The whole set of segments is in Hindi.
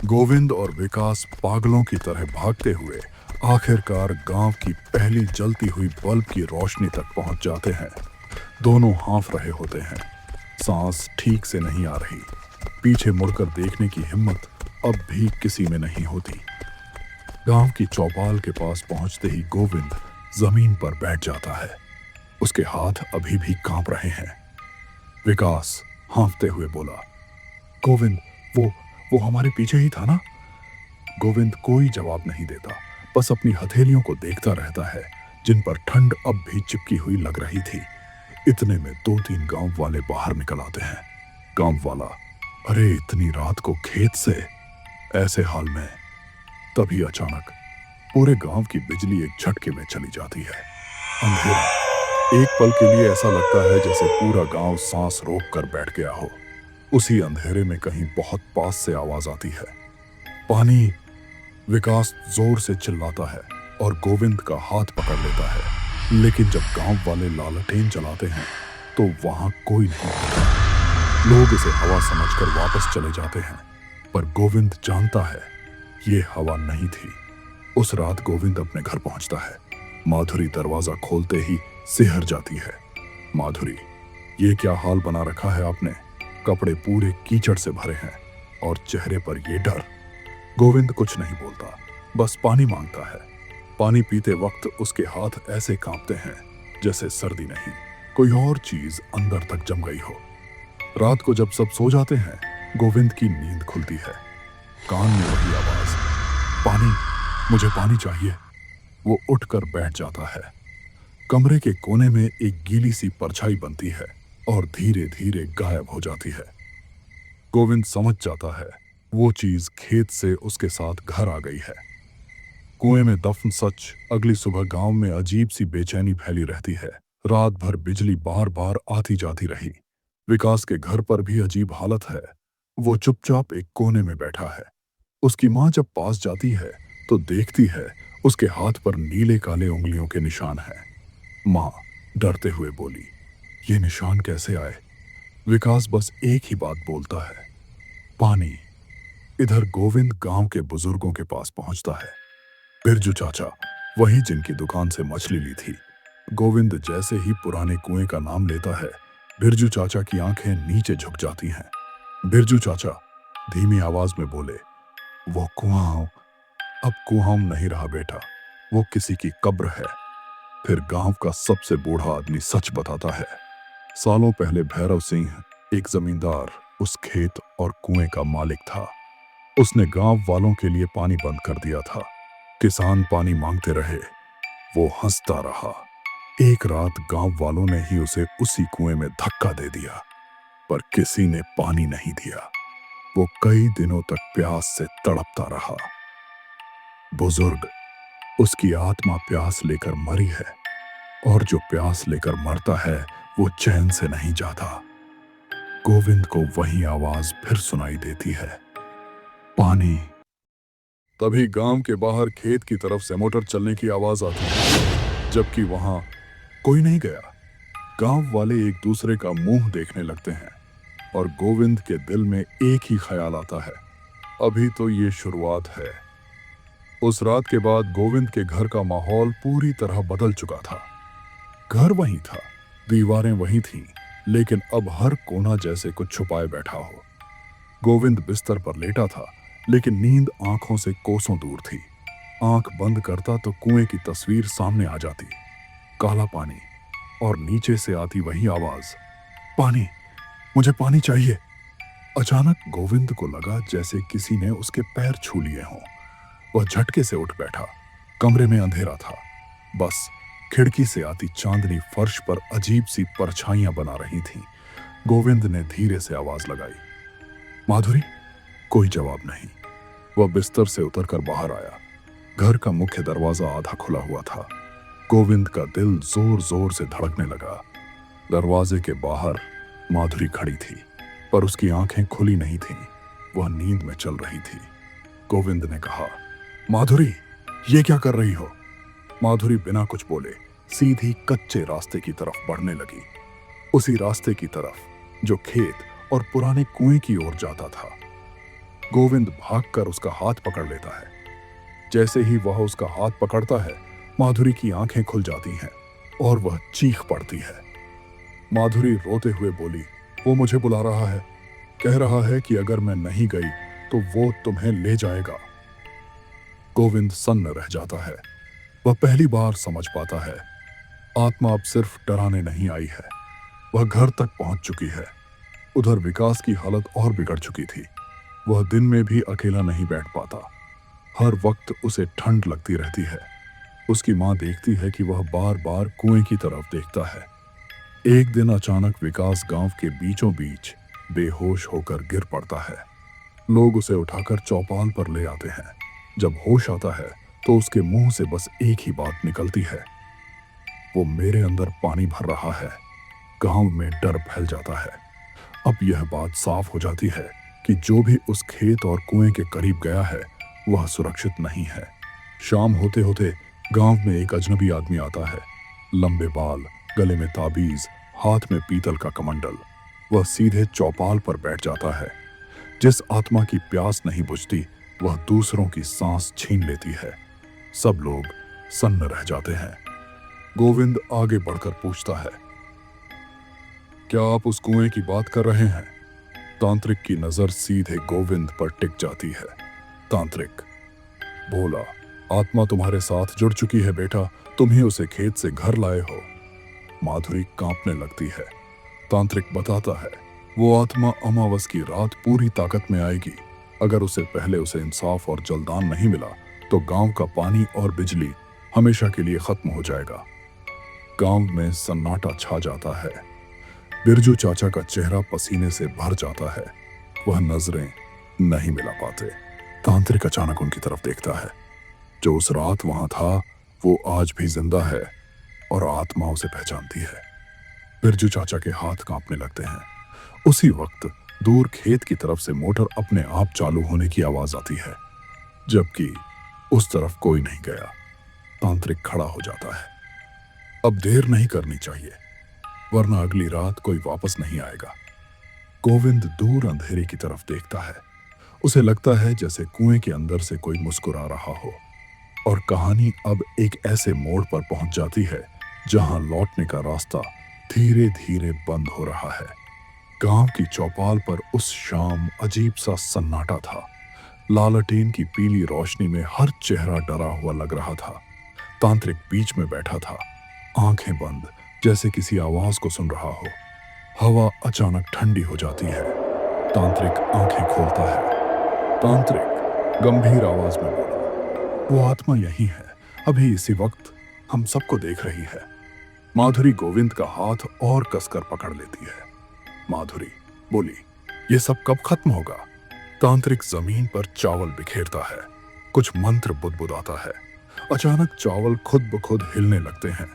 गोविंद और विकास पागलों की तरह भागते हुए आखिरकार गांव की पहली जलती हुई बल्ब की रोशनी तक पहुंच जाते हैं। दोनों हाँफ रहे होते हैं, सांस ठीक से नहीं आ रही। पीछे मुड़कर देखने की हिम्मत अब भी किसी में नहीं होती। गांव की चौपाल के पास पहुंचते ही गोविंद जमीन पर बैठ जाता है। उसके हाथ अभी भी कांप रहे हैं। विकास हाँफते हुए बोला, गोविंद, वो वो हमारे पीछे ही था ना? गोविंद कोई जवाब नहीं देता, बस अपनी हथेलियों को देखता रहता है, जिन पर ठंड अब भी चिपकी हुई लग रही थी। इतने में 2-3 गांव वाले बाहर निकल आते हैं। गांव वाला, अरे इतनी रात को खेत से, ऐसे हाल में। तभी अचानक पूरे गांव की बिजली एक झटके में चली जाती है। अंधेरा। एक पल के लिए ऐसा लगता है जैसे पूरा गांव सांस रोक कर बैठ गया हो। उसी अंधेरे में कहीं बहुत पास से आवाज आती है, पानी। विकास जोर से चिल्लाता है और गोविंद का हाथ पकड़ लेता है, लेकिन जब गांव वाले लालटेन जलाते हैं तो वहां कोई नहीं होता। लोग इसे हवा समझकर वापस चले जाते हैं, पर गोविंद जानता है ये हवा नहीं थी। उस रात गोविंद अपने घर पहुंचता है। माधुरी दरवाजा खोलते ही सिहर जाती है। माधुरी, ये क्या हाल बना रखा है आपने? कपड़े पूरे कीचड़ से भरे हैं और चेहरे पर ये डर। गोविंद कुछ नहीं बोलता, बस पानी मांगता है। पानी पीते वक्त उसके हाथ ऐसे कांपते हैं जैसे सर्दी नहीं, कोई और चीज अंदर तक जम गई हो। रात को जब सब सो जाते हैं, गोविंद की नींद खुलती है। कान में वही आवाज, पानी, मुझे पानी चाहिए। वो उठकर बैठ जाता है। कमरे के कोने में एक गीली सी परछाई बनती है और धीरे धीरे गायब हो जाती है। गोविंद समझ जाता है वो चीज खेत से उसके साथ घर आ गई है। कुएं में दफन सच। अगली सुबह गांव में अजीब सी बेचैनी फैली रहती है। रात भर बिजली बार बार आती जाती रही। विकास के घर पर भी अजीब हालत है। वो चुपचाप एक कोने में बैठा है। उसकी माँ जब पास जाती है तो देखती है उसके हाथ पर नीले काले उंगलियों के निशान हैं। माँ डरते हुए बोली, ये निशान कैसे आए? विकास बस एक ही बात बोलता है, पानी। इधर गोविंद गांव के बुजुर्गों के पास पहुंचता है। बिरजू चाचा, वही जिनकी दुकान से मछली ली थी। गोविंद जैसे ही पुराने कुएं का नाम लेता है, बिरजू चाचा की आंखें नीचे झुक जाती हैं। बिरजू चाचा धीमी आवाज में बोले, वो कुआं अब कुआं नहीं रहा बेटा, वो किसी की कब्र है। फिर गांव का सबसे बूढ़ा आदमी सच बताता है। सालों पहले भैरव सिंह, एक जमींदार, उस खेत और कुएं का मालिक था। उसने गांव वालों के लिए पानी बंद कर दिया था। किसान पानी मांगते रहे, वो हंसता रहा। एक रात गांव वालों ने ही उसे उसी कुएं में धक्का दे दिया, पर किसी ने पानी नहीं दिया। वो कई दिनों तक प्यास से तड़पता रहा। बुजुर्ग, उसकी आत्मा प्यास लेकर मरी है, और जो प्यास लेकर मरता है वो चैन से नहीं जाता। गोविंद को वही आवाज फिर सुनाई देती है, पानी। तभी गांव के बाहर खेत की तरफ से मोटर चलने की आवाज आती है, जबकि वहां कोई नहीं गया। गांव वाले एक दूसरे का मुंह देखने लगते हैं और गोविंद के दिल में एक ही ख्याल आता है, अभी तो ये शुरुआत है। उस रात के बाद गोविंद के घर का माहौल पूरी तरह बदल चुका था। घर वही था, दीवारें वही थीं, लेकिन अब हर कोना जैसे कुछ छुपाए बैठा हो। गोविंद बिस्तर पर लेटा था, लेकिन नींद आंखों से कोसों दूर थी। आंख बंद करता तो कुएं की तस्वीर सामने आ जाती, काला पानी, और नीचे से आती वही आवाज, पानी, मुझे पानी चाहिए। अचानक गोविंद को लगा जैसे किसी ने उसके पैर छू लिए हों। वह झटके से उठ बैठा। कमरे में अंधेरा था, बस खिड़की से आती चांदनी फर्श पर अजीब सी परछाइयां बना रही थीं। गोविंद ने धीरे से आवाज लगाई, माधुरी। कोई जवाब नहीं। वह बिस्तर से उतरकर बाहर आया। घर का मुख्य दरवाजा आधा खुला हुआ था। गोविंद का दिल जोर जोर से धड़कने लगा। दरवाजे के बाहर माधुरी खड़ी थी, पर उसकी आंखें खुली नहीं थीं। वह नींद में चल रही थी। गोविंद ने कहा, माधुरी, ये क्या कर रही हो? माधुरी बिना कुछ बोले सीधी कच्चे रास्ते की तरफ बढ़ने लगी, उसी रास्ते की तरफ जो खेत और पुराने कुएं की ओर जाता था। गोविंद भागकर उसका हाथ पकड़ लेता है। जैसे ही वह उसका हाथ पकड़ता है, माधुरी की आंखें खुल जाती हैं और वह चीख पड़ती है। माधुरी रोते हुए बोली, वो मुझे बुला रहा है, कह रहा है कि अगर मैं नहीं गई तो वो तुम्हें ले जाएगा। गोविंद सन्न रह जाता है। वह पहली बार समझ पाता है, आत्मा अब सिर्फ डराने नहीं आई है, वह घर तक पहुंच चुकी है। उधर विकास की हालत और बिगड़ चुकी थी। वह दिन में भी अकेला नहीं बैठ पाता। हर वक्त उसे ठंड लगती रहती है। उसकी माँ देखती है कि वह बार बार कुएं की तरफ देखता है। एक दिन अचानक विकास गांव के बीचों बीच बेहोश होकर गिर पड़ता है। लोग उसे उठाकर चौपाल पर ले आते हैं। जब होश आता है तो उसके मुंह से बस एक ही बात निकलती है, वो मेरे अंदर पानी भर रहा है। गांव में डर फैल जाता है। अब यह बात साफ हो जाती है कि जो भी उस खेत और कुएं के करीब गया है वह सुरक्षित नहीं है। शाम होते होते गांव में एक अजनबी आदमी आता है। लंबे बाल, गले में ताबीज, हाथ में पीतल का कमंडल। वह सीधे चौपाल पर बैठ जाता है। जिस आत्मा की प्यास नहीं बुझती वह दूसरों की सांस छीन लेती है। सब लोग सन्न रह जाते हैं। गोविंद आगे बढ़कर पूछता है, क्या आप उस कुएं की बात कर रहे हैं? तांत्रिक की नजर सीधे गोविंद पर टिक जाती है। तांत्रिक बोला, आत्मा तुम्हारे साथ जुड़ चुकी है बेटा, तुम ही उसे खेत से घर लाए हो। माधुरी कांपने लगती है। तांत्रिक बताता है, वो आत्मा अमावस की रात पूरी ताकत में आएगी। अगर उसे इंसाफ और जलदान नहीं मिला तो गांव का पानी और बिजली हमेशा के लिए खत्म हो जाएगा। गांव में सन्नाटा छा जाता है। बिरजू चाचा का चेहरा पसीने से भर जाता है। वह नजरें नहीं मिला पाते। तांत्रिक अचानक उनकी तरफ देखता है। जो उस रात वहां था वो आज भी जिंदा है और आत्मा उसे पहचानती है। बिरजू चाचा के हाथ कांपने लगते हैं। उसी वक्त दूर खेत की तरफ से मोटर अपने आप चालू होने की आवाज आती है, जबकि उस तरफ कोई नहीं गया। तांत्रिक खड़ा हो जाता है। अब देर नहीं करनी चाहिए, वरना अगली रात कोई वापस नहीं आएगा। गोविंद दूर अंधेरे की तरफ देखता है। उसे लगता है जैसे कुएं के अंदर से कोई मुस्कुरा रहा हो। और कहानी अब एक ऐसे मोड़ पर पहुंच जाती है जहां लौटने का रास्ता धीरे धीरे बंद हो रहा है। गांव की चौपाल पर उस शाम अजीब सा सन्नाटा था। लालटेन की पीली रोशनी में हर चेहरा डरा हुआ लग रहा था। तांत्रिक बीच में बैठा था, आंखें बंद, जैसे किसी आवाज को सुन रहा हो। हवा अचानक ठंडी हो जाती है। तांत्रिक आंखें खोलता है। तांत्रिक गंभीर आवाज में बोला, वो आत्मा यही है, अभी इसी वक्त हम सबको देख रही है। माधुरी गोविंद का हाथ और कसकर पकड़ लेती है। माधुरी बोली, ये सब कब खत्म होगा? तांत्रिक जमीन पर चावल बिखेरता है। कुछ मंत्र बुदबुदाता है। अचानक चावल खुद ब खुद हिलने लगते हैं।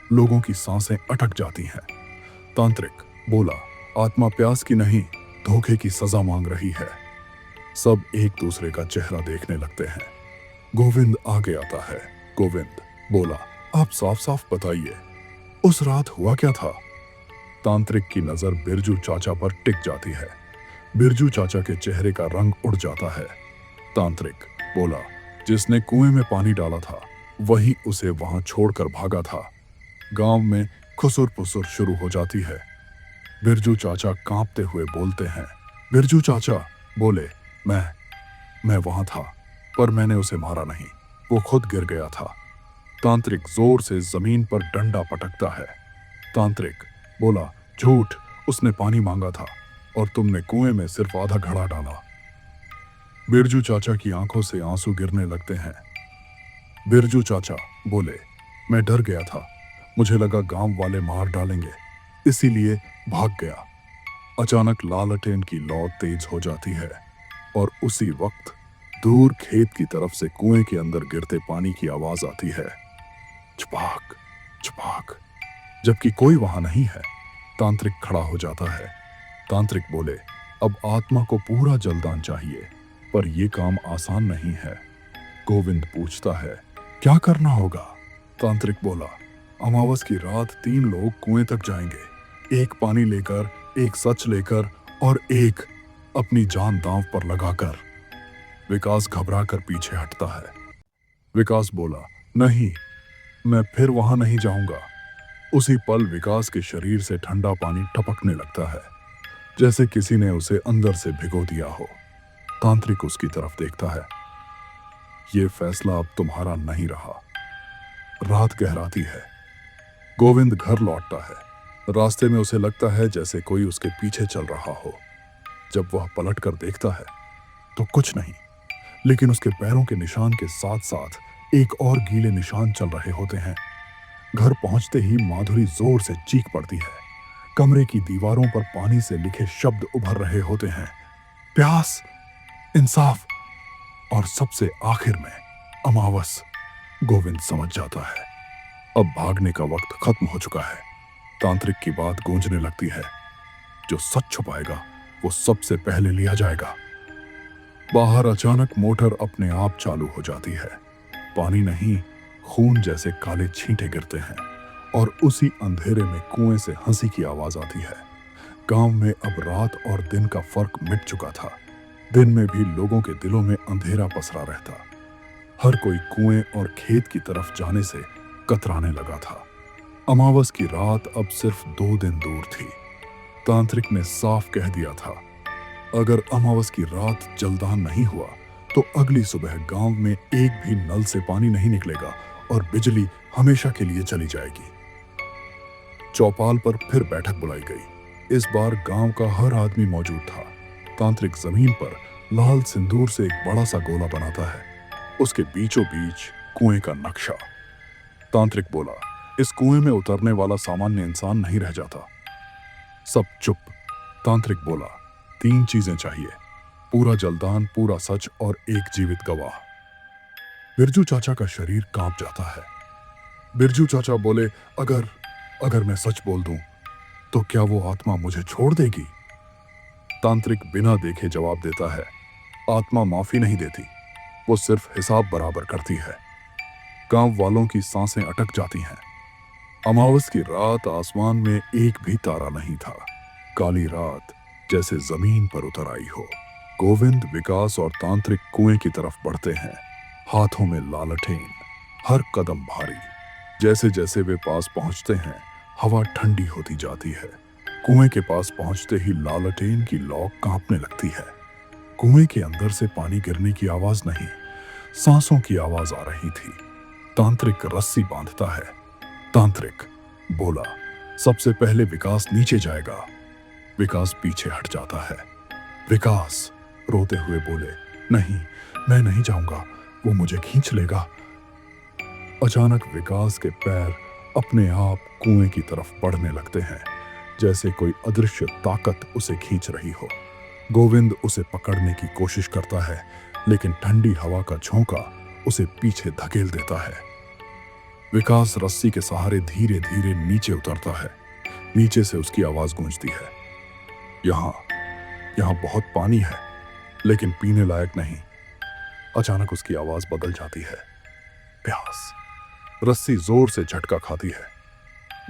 लोगों की सांसें अटक जाती हैं। तांत्रिक बोला, आत्मा प्यास की नहीं, धोखे की सजा मांग रही है। सब एक दूसरे का चेहरा देखने लगते हैं। गोविंद आगे आता है। गोविंद बोला, आप साफ साफ बताइए, उस रात हुआ क्या था? तांत्रिक की नजर बिरजू चाचा पर टिक जाती है। बिरजू चाचा के चेहरे का रंग उड़ जाता है। तांत्रिक बोला, जिसने कुएं में पानी डाला था वही उसे वहां छोड़कर भागा था। गांव में खुसुर पुसुर शुरू हो जाती है। बिरजू चाचा कांपते हुए बोलते हैं। बिरजू चाचा बोले, मैं वहां था, पर मैंने उसे मारा नहीं, वो खुद गिर गया था। तांत्रिक जोर से जमीन पर डंडा पटकता है। तांत्रिक बोला, झूठ, उसने पानी मांगा था और तुमने कुएं में सिर्फ आधा घड़ा डाला। बिरजू चाचा की आंखों से आंसू गिरने लगते हैं। बिरजू चाचा बोले, मैं डर गया था, मुझे लगा गांव वाले मार डालेंगे, इसीलिए भाग गया। अचानक लालटेन की लौ तेज हो जाती है और उसी वक्त दूर खेत की तरफ से कुएं के अंदर गिरते पानी की आवाज आती है, छपाक छपाक। जबकि कोई वहां नहीं है। तांत्रिक खड़ा हो जाता है। तांत्रिक बोले, अब आत्मा को पूरा जलदान चाहिए, पर यह काम आसान नहीं है। गोविंद पूछता है, क्या करना होगा? तांत्रिक बोला, अमावस की रात 3 लोग कुएं तक जाएंगे, एक पानी लेकर, एक सच लेकर और एक अपनी जान दांव पर लगाकर। विकास घबरा कर पीछे हटता है। विकास बोला, नहीं, मैं फिर वहां नहीं जाऊंगा। उसी पल विकास के शरीर से ठंडा पानी टपकने लगता है, जैसे किसी ने उसे अंदर से भिगो दिया हो। तांत्रिक उसकी तरफ देखता है। ये फैसला अब तुम्हारा नहीं रहा। रात गहराती है। गोविंद घर लौटता है। रास्ते में उसे लगता है जैसे कोई उसके पीछे चल रहा हो। जब वह पलट कर देखता है तो कुछ नहीं, लेकिन उसके पैरों के निशान के साथ साथ एक और गीले निशान चल रहे होते हैं। घर पहुंचते ही माधुरी जोर से चीख पड़ती है। कमरे की दीवारों पर पानी से लिखे शब्द उभर रहे होते हैं, प्यास, इंसाफ और सबसे आखिर में अमावस। गोविंद समझ जाता है अब भागने का वक्त खत्म हो चुका है। तांत्रिक की बात गूंजने लगती है, जो सच छुपाएगा वो सबसे पहले लिया जाएगा। बाहर अचानक मोटर अपने आप चालू हो जाती है। पानी नहीं, खून जैसे काले छींटे गिरते हैं और उसी अंधेरे में कुएं से हंसी की आवाज आती है। गांव में अब रात और दिन का फर्क मिट चुका था। दिन में भी लोगों के दिलों में अंधेरा पसरा रहता। हर कोई कुएं और खेत की तरफ जाने से कतराने लगा था। अमावस की रात अब सिर्फ 2 दिन दूर थी। तांत्रिक ने साफ कह दिया था, अगर अमावस की रात जलदान नहीं हुआ तो अगली सुबह गांव में एक भी नल से पानी नहीं निकलेगा और बिजली हमेशा के लिए चली जाएगी। चौपाल पर फिर बैठक बुलाई गई। इस बार गांव का हर आदमी मौजूद था। तांत्रिक जमीन पर लाल सिंदूर से एक बड़ा सा गोला बनाता है। उसके बीचों बीच कुएं का नक्शा। तांत्रिक बोला, इस कुएं में उतरने वाला सामान्य इंसान नहीं रह जाता। सब चुप। तांत्रिक बोला, 3 चीजें चाहिए, पूरा जलदान, पूरा सच और एक जीवित गवाह। बिरजू चाचा का शरीर कांप जाता है। बिरजू चाचा बोले, अगर मैं सच बोल दूं तो क्या वो आत्मा मुझे छोड़ देगी? तांत्रिक बिना देखे जवाब देता है, आत्मा माफी नहीं देती, वो सिर्फ हिसाब बराबर करती है। गांव वालों की सांसें अटक जाती हैं। अमावस की रात आसमान में एक भी तारा नहीं था। काली रात जैसे जमीन पर उतर आई हो। गोविंद, विकास और तांत्रिक कुएं की तरफ बढ़ते हैं, हाथों में लालटेन, हर कदम भारी। जैसे जैसे वे पास पहुंचते हैं, हवा ठंडी होती जाती है। कुएं के पास पहुंचते ही लालटेन की लौ कांपने लगती है। कुएं के अंदर से पानी गिरने की आवाज नहीं, सांसों की आवाज आ रही थी। तांत्रिक रस्सी बांधता है। तांत्रिक बोला, सबसे पहले विकास नीचे जाएगा। विकास पीछे हट जाता है। विकास रोते हुए बोले, नहीं, मैं नहीं जाऊंगा, वो मुझे खींच लेगा। अचानक विकास के पैर अपने आप कुएं की तरफ बढ़ने लगते हैं, जैसे कोई अदृश्य ताकत उसे खींच रही हो। गोविंद उसे पकड़ने की कोशिश करता है, लेकिन ठंडी हवा का झोंका उसे पीछे धकेल देता है। विकास रस्सी के सहारे धीरे धीरे नीचे उतरता है। नीचे से उसकी आवाज गूंजती है, यहाँ बहुत पानी है, लेकिन पीने लायक नहीं। अचानक उसकी आवाज बदल जाती है, प्यास। रस्सी जोर से झटका खाती है।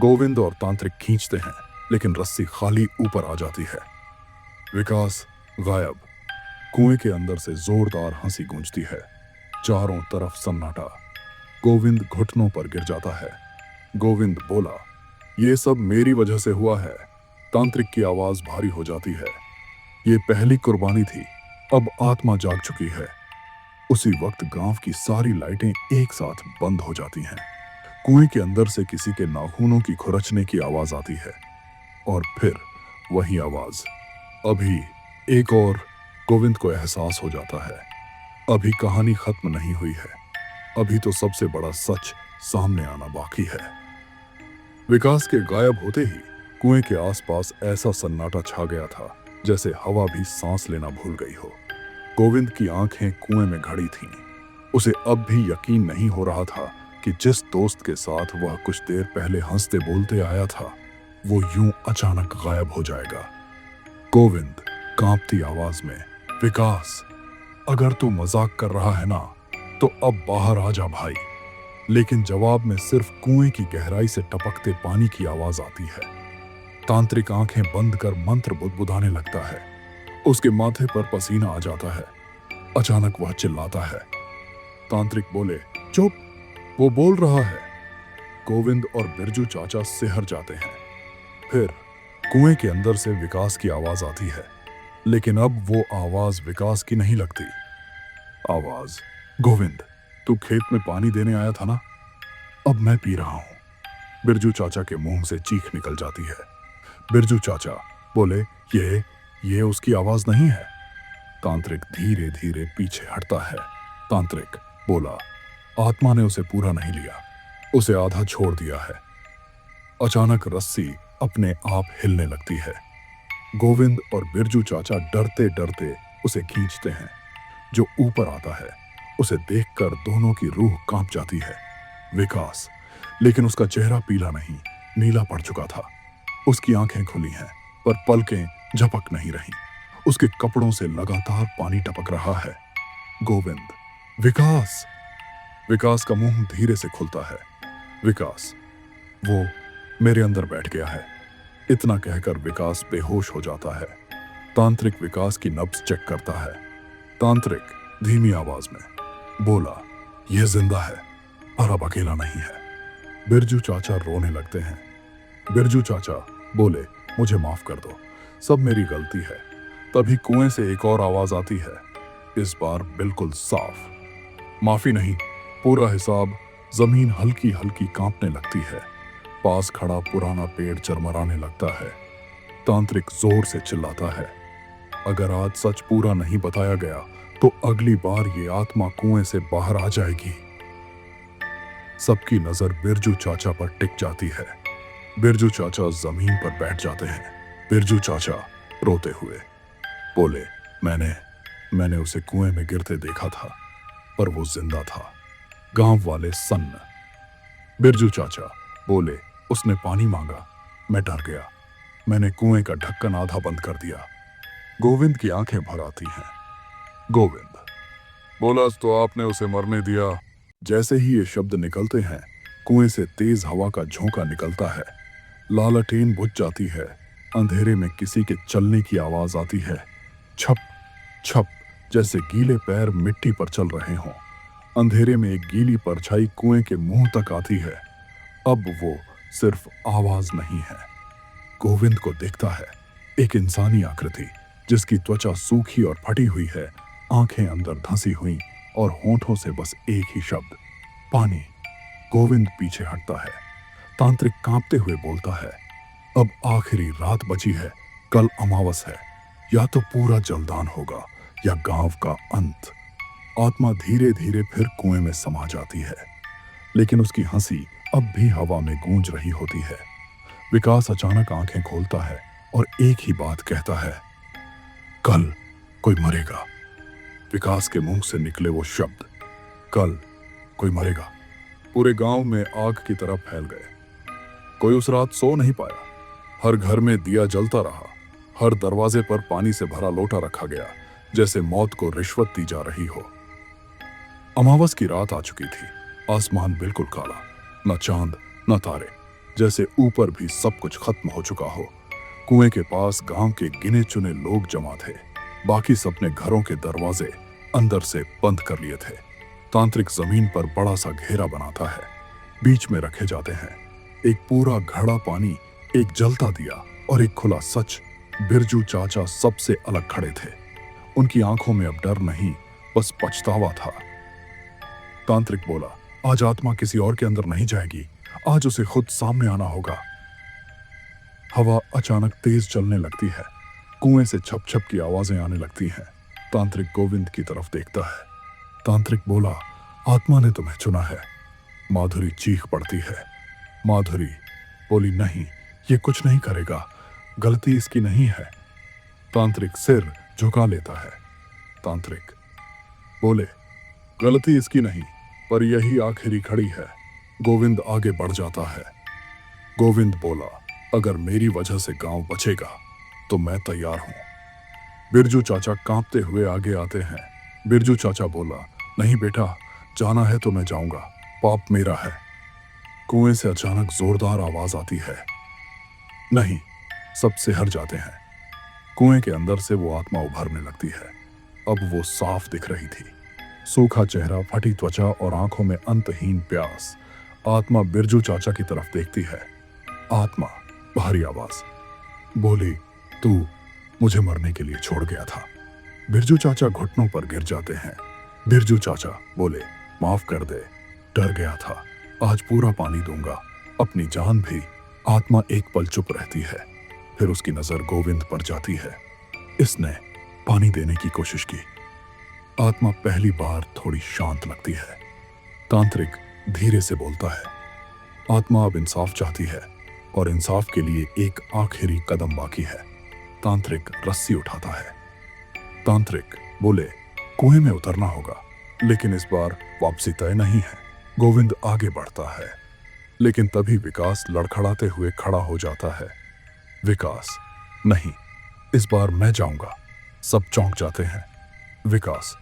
गोविंद और तांत्रिक खींचते हैं, लेकिन रस्सी खाली ऊपर आ जाती है। विकास गायब। कुएं के अंदर से जोरदार हंसी गूंजती है। चारों तरफ सन्नाटा। गोविंद घुटनों पर गिर जाता है। गोविंद बोला, ये सब मेरी वजह से हुआ है। तांत्रिक की आवाज भारी हो जाती है, ये पहली कुर्बानी थी, अब आत्मा जाग चुकी है। उसी वक्त गांव की सारी लाइटें एक साथ बंद हो जाती हैं। कुएं के अंदर से किसी के नाखूनों की खुरचने की आवाज आती है, और फिर वही आवाज। अभी एक और। गोविंद को एहसास हो जाता है, अभी कहानी खत्म नहीं हुई है, अभी तो सबसे बड़ा सच सामने आना बाकी है। विकास के गायब होते ही कुएं के आसपास ऐसा सन्नाटा छा गया था जैसे हवा भी सांस लेना भूल गई हो। गोविंद की आंखें कुएं में घड़ी थीं। उसे अब भी यकीन नहीं हो रहा था कि जिस दोस्त के साथ वह कुछ देर पहले हंसते बोलते आया था, वो यूं अचानक गायब हो जाएगा। गोविंद कांपती आवाज में, विकास, अगर तू मजाक कर रहा है ना, तो अब बाहर आ जा भाई। लेकिन जवाब में सिर्फ कुएं की गहराई से टपकते पानी की आवाज आती है। तांत्रिक आंखें बंद कर मंत्र बुदबुदाने लगता है। उसके माथे पर पसीना आ जाता है। अचानक वह चिल्लाता है। तांत्रिक बोले, चुप, वो बोल रहा है। गोविंद और बिरजू चाचा सिहर जाते हैं। फिर कुएं के अंदर से विकास की आवाज आती है, लेकिन अब वो आवाज विकास की नहीं लगती। आवाज, गोविंद, तू खेत में पानी देने आया था ना? अब मैं पी रहा हूं। बिरजू चाचा के मुंह से चीख निकल जाती है। बिरजू चाचा बोले, ये उसकी आवाज नहीं है। तांत्रिक धीरे धीरे पीछे हटता है। तांत्रिक बोला, आत्मा ने उसे पूरा नहीं लिया, उसे आधा छोड़ दिया है। अचानक रस्सी अपने आप हिलने लगती है। गोविंद और बिरजू चाचा डरते डरते उसे खींचते हैं। जो ऊपर आता है उसे देखकर दोनों की रूह कांप जाती है। विकास, लेकिन उसका चेहरा पीला नहीं, नीला पड़ चुका था। उसकी आंखें खुली हैं, पर पलकें झपक नहीं रही। उसके कपड़ों से लगातार पानी टपक रहा है। गोविंद, विकास। विकास का मुंह धीरे से खुलता है। विकास, वो मेरे अंदर बैठ गया है। इतना कहकर विकास बेहोश हो जाता है। तांत्रिक विकास की नब्ज चेक करता है। तांत्रिक धीमी आवाज में बोला, यह जिंदा है और अब अकेला नहीं है। बिरजू चाचा रोने लगते हैं। बिरजू चाचा बोले, मुझे माफ कर दो, सब मेरी गलती है। तभी कुएं से एक और आवाज आती है, इस बार बिल्कुल साफ। माफी नहीं, पूरा हिसाब। जमीन हल्की हल्की कांपने लगती है। पास खड़ा पुराना पेड़ चरमराने लगता है। तांत्रिक जोर से चिल्लाता है, अगर आज सच पूरा नहीं बताया गया तो अगली बार ये आत्मा कुएं से बाहर आ जाएगी। सबकी नजर बिरजू चाचा पर टिक जाती है। बिरजू चाचा जमीन पर बैठ जाते हैं। बिरजू चाचा रोते हुए बोले, मैंने उसे कुएं में गिरते देखा था, पर वो जिंदा था। गांव वाले सन्न। बिरजू चाचा बोले, उसने पानी मांगा, मैं डर गया, मैंने कुएं का ढक्कन आधा बंद कर दिया। गोविंद की आंखें भर आती हैं। गोविंद बोला, तो आपने उसे मरने दिया। जैसे ही ये शब्द निकलते हैं, कुएं से तेज हवा का झोंका निकलता है। लालटेन बुझ जाती है। अंधेरे में किसी के चलने की आवाज आती है, छप छप, जैसे गीले पैर मिट्टी पर चल रहे हों। अंधेरे में एक गीली परछाई कुएं के मुंह तक आती है। अब वो सिर्फ आवाज नहीं है। गोविंद को दिखता है एक इंसानी आकृति, जिसकी त्वचा सूखी और फटी हुई है, आंखें अंदर धंसी हुई और होंठों से बस एक ही शब्द, पानी। गोविंद पीछे हटता है। तांत्रिक कांपते हुए बोलता है, अब आखिरी रात बची है, कल अमावस है, या तो पूरा जलदान होगा या गांव का अंत। आत्मा धीरे धीरे फिर कुएं में समा जाती है, लेकिन उसकी हंसी अब भी हवा में गूंज रही होती है। विकास अचानक आंखें खोलता है और एक ही बात कहता है, कल कोई मरेगा। विकास के मुंह से निकले वो शब्द, कल कोई मरेगा, पूरे गांव में आग की तरह फैल गए। कोई उस रात सो नहीं पाया। हर घर में दिया जलता रहा। हर दरवाजे पर पानी से भरा लोटा रखा गया, जैसे मौत को रिश्वत दी जा रही हो। अमावस की रात आ चुकी थी। आसमान बिल्कुल काला, न चांद न तारे, जैसे ऊपर भी सब कुछ खत्म हो चुका हो। कुएं के पास गांव के गिने चुने लोग जमा थे। बाकी सबने घरों के दरवाजे अंदर से बंद कर लिए थे। तांत्रिक जमीन पर बड़ा सा घेरा बनाता है। बीच में रखे जाते हैं एक पूरा घड़ा पानी, एक जलता दिया और एक खुला सच। बिरजू चाचा सबसे अलग खड़े थे। उनकी आंखों में अब डर नहीं, बस पछतावा था। तांत्रिक बोला, आज आत्मा किसी और के अंदर नहीं जाएगी, आज उसे खुद सामने आना होगा। हवा अचानक तेज चलने लगती है। कुएं से छप छप की आवाजें आने लगती हैं। तांत्रिक गोविंद की तरफ देखता है। तांत्रिक बोला, आत्मा ने तुम्हें चुना है। माधुरी चीख पड़ती है। माधुरी बोली, नहीं, ये कुछ नहीं करेगा, गलती इसकी नहीं है। तांत्रिक सिर झुका लेता है। तांत्रिक बोले, गलती इसकी नहीं, पर यही आखिरी खड़ी है। गोविंद आगे बढ़ जाता है। गोविंद बोला, अगर मेरी वजह से गांव बचेगा तो मैं तैयार हूं। बिरजू चाचा कांपते हुए आगे आते हैं। बिरजू चाचा बोला, नहीं बेटा, जाना है तो मैं जाऊंगा, पाप मेरा है। कुएं से अचानक जोरदार आवाज आती है। नहीं, सब सिहर जाते हैं। कुएं के अंदर से वो आत्मा उभरने लगती है। अब वो साफ दिख रही थी। सूखा चेहरा, फटी त्वचा और आंखों में अंतहीन प्यास। आत्मा बिरजू चाचा की तरफ देखती है। आत्मा भारी आवाज बोली, तू मुझे मरने के लिए छोड़ गया था। बिरजू चाचा घुटनों पर गिर जाते हैं। बिरजू चाचा बोले, माफ कर दे, डर गया था, आज पूरा पानी दूंगा, अपनी जान भी। आत्मा एक पल चुप रहती है, फिर उसकी नजर गोविंद पर जाती है। इसने पानी देने की कोशिश की। आत्मा पहली बार थोड़ी शांत लगती है। तांत्रिक धीरे से बोलता है, आत्मा अब इंसाफ चाहती है और इंसाफ के लिए एक आखिरी कदम बाकी है। तांत्रिक रस्सी उठाता है। तांत्रिक बोले, कुएं में उतरना होगा, लेकिन इस बार वापसी तय नहीं है। गोविंद आगे बढ़ता है, लेकिन तभी विकास लड़खड़ाते हुए खड़ा हो जाता है। विकास, नहीं, इस बार मैं जाऊंगा। सब चौंक जाते हैं। विकास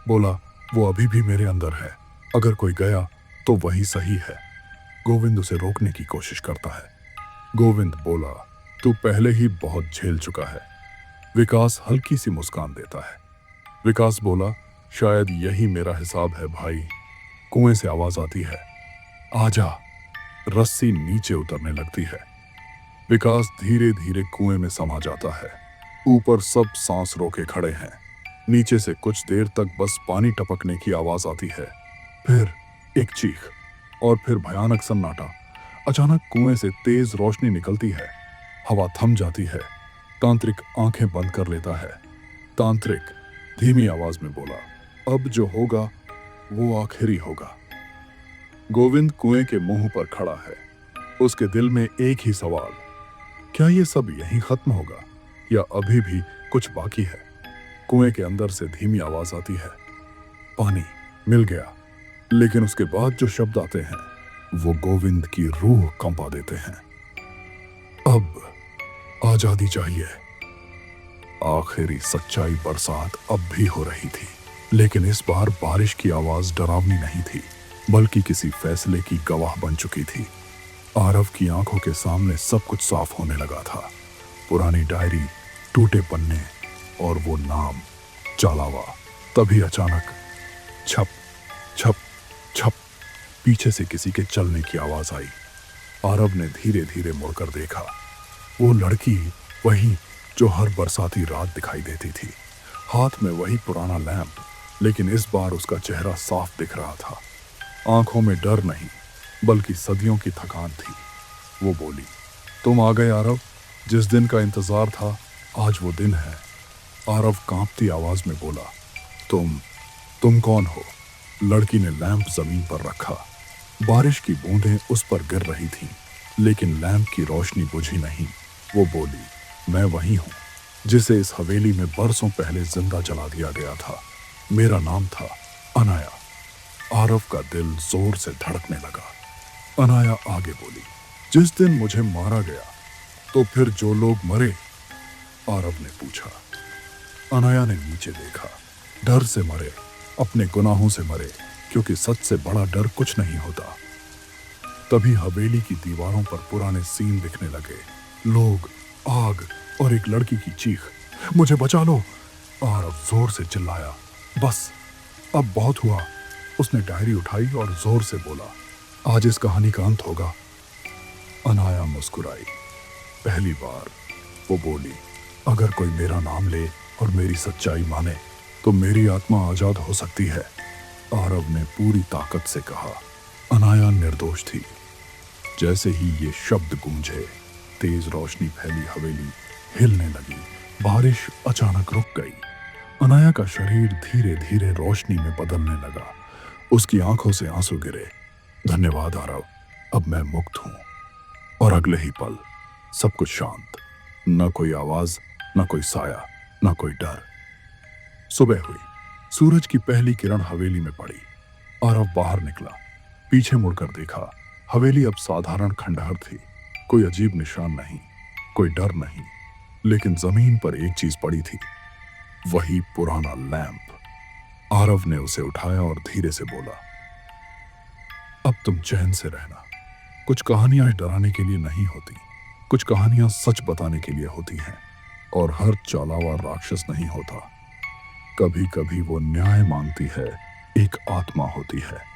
बोला, वो अभी भी मेरे अंदर है, अगर कोई गया तो वही सही है। गोविंद उसे रोकने की कोशिश करता है। गोविंद बोला, तू पहले ही बहुत झेल चुका है। विकास हल्की सी मुस्कान देता है। विकास बोला, शायद यही मेरा हिसाब है भाई। कुएं से आवाज आती है, आजा। रस्सी नीचे उतरने लगती है। विकास धीरे धीरे कुएं में समा जाता है। ऊपर सब सांस रोके खड़े हैं। नीचे से कुछ देर तक बस पानी टपकने की आवाज आती है, फिर एक चीख और फिर भयानक सन्नाटा। अचानक कुएं से तेज रोशनी निकलती है। हवा थम जाती है। तांत्रिक आंखें बंद कर लेता है। तांत्रिक धीमी आवाज में बोला, अब जो होगा वो आखिरी होगा। गोविंद कुएं के मुंह पर खड़ा है। उसके दिल में एक ही सवाल, क्या ये सब यहीं खत्म होगा या अभी भी कुछ बाकी है? कुएं के अंदर से धीमी आवाज आती है, पानी मिल गया। लेकिन उसके बाद जो शब्द आते हैं वो गोविंद की रूह कंपा देते हैं। अब आजादी चाहिए। आखिरी सच्चाई बरसात अब भी हो रही थी, लेकिन इस बार बारिश की आवाज डरावनी नहीं थी, बल्कि किसी फैसले की गवाह बन चुकी थी। आरव की आंखों के सामने सब कुछ साफ होने लगा था। पुरानी डायरी, टूटे पन्ने और वो नाम, चालावा। तभी अचानक छप छप छप, पीछे से किसी के चलने की आवाज आई। आरव ने धीरे धीरे मुड़कर देखा। वो लड़की वही जो हर बरसाती रात दिखाई देती थी। हाथ में वही पुराना लैंप, लेकिन इस बार उसका चेहरा साफ दिख रहा था। आंखों में डर नहीं, बल्कि सदियों की थकान थी। वो बोली, तुम आ गए आरव, जिस दिन का इंतजार था आज वो दिन है। आरव कांपती आवाज में बोला, तुम कौन हो? लड़की ने लैंप जमीन पर रखा। बारिश की बूंदें उस पर गिर रही थीं, लेकिन लैंप की रोशनी बुझी नहीं। वो बोली, मैं वही हूं जिसे इस हवेली में बरसों पहले जिंदा जला दिया गया था। मेरा नाम था अनाया। आरव का दिल जोर से धड़कने लगा। अनाया आगे बोली, जिस दिन मुझे मारा गया तो फिर जो लोग मरे? आरव ने पूछा। अनाया ने नीचे देखा। डर से मरे, अपने गुनाहों से मरे, क्योंकि सच से बड़ा डर कुछ नहीं होता। तभी हवेली की दीवारों पर पुराने सीन दिखने लगे, लोग, आग और एक लड़की की चीख, मुझे बचा लो। आरव जोर से चिल्लाया, बस अब बहुत हुआ। उसने डायरी उठाई और जोर से बोला, आज इस कहानी का अंत होगा। अनाया मुस्कुराई। पहली बार वो बोली, अगर कोई मेरा नाम ले और मेरी सच्चाई माने तो मेरी आत्मा आजाद हो सकती है। आरव ने पूरी ताकत से कहा। अनाया निर्दोष थी। जैसे ही ये शब्द गूंजे, तेज रोशनी फैली, हवेली हिलने लगी। बारिश अचानक रुक गई। अनाया का शरीर धीरे धीरे रोशनी में बदलने लगा। उसकी आंखों से आंसू गिरे। धन्यवाद आरव, अब मैं मुक्त हूं। और अगले ही पल सब कुछ शांत, न कोई आवाज, न कोई साया, न कोई डर। सुबह हुई। सूरज की पहली किरण हवेली में पड़ी। आरव बाहर निकला, पीछे मुड़कर देखा। हवेली अब साधारण खंडहर थी। कोई अजीब निशान नहीं, कोई डर नहीं, लेकिन जमीन पर एक चीज पड़ी थी, वही पुराना लैंप। आरव ने उसे उठाया और धीरे से बोला, अब तुम चैन से रहना। कुछ कहानियां डराने के लिए नहीं होती, कुछ कहानियां सच बताने के लिए होती हैं, और हर चालावा राक्षस नहीं होता। कभी कभी वो न्याय मांगती है, एक आत्मा होती है।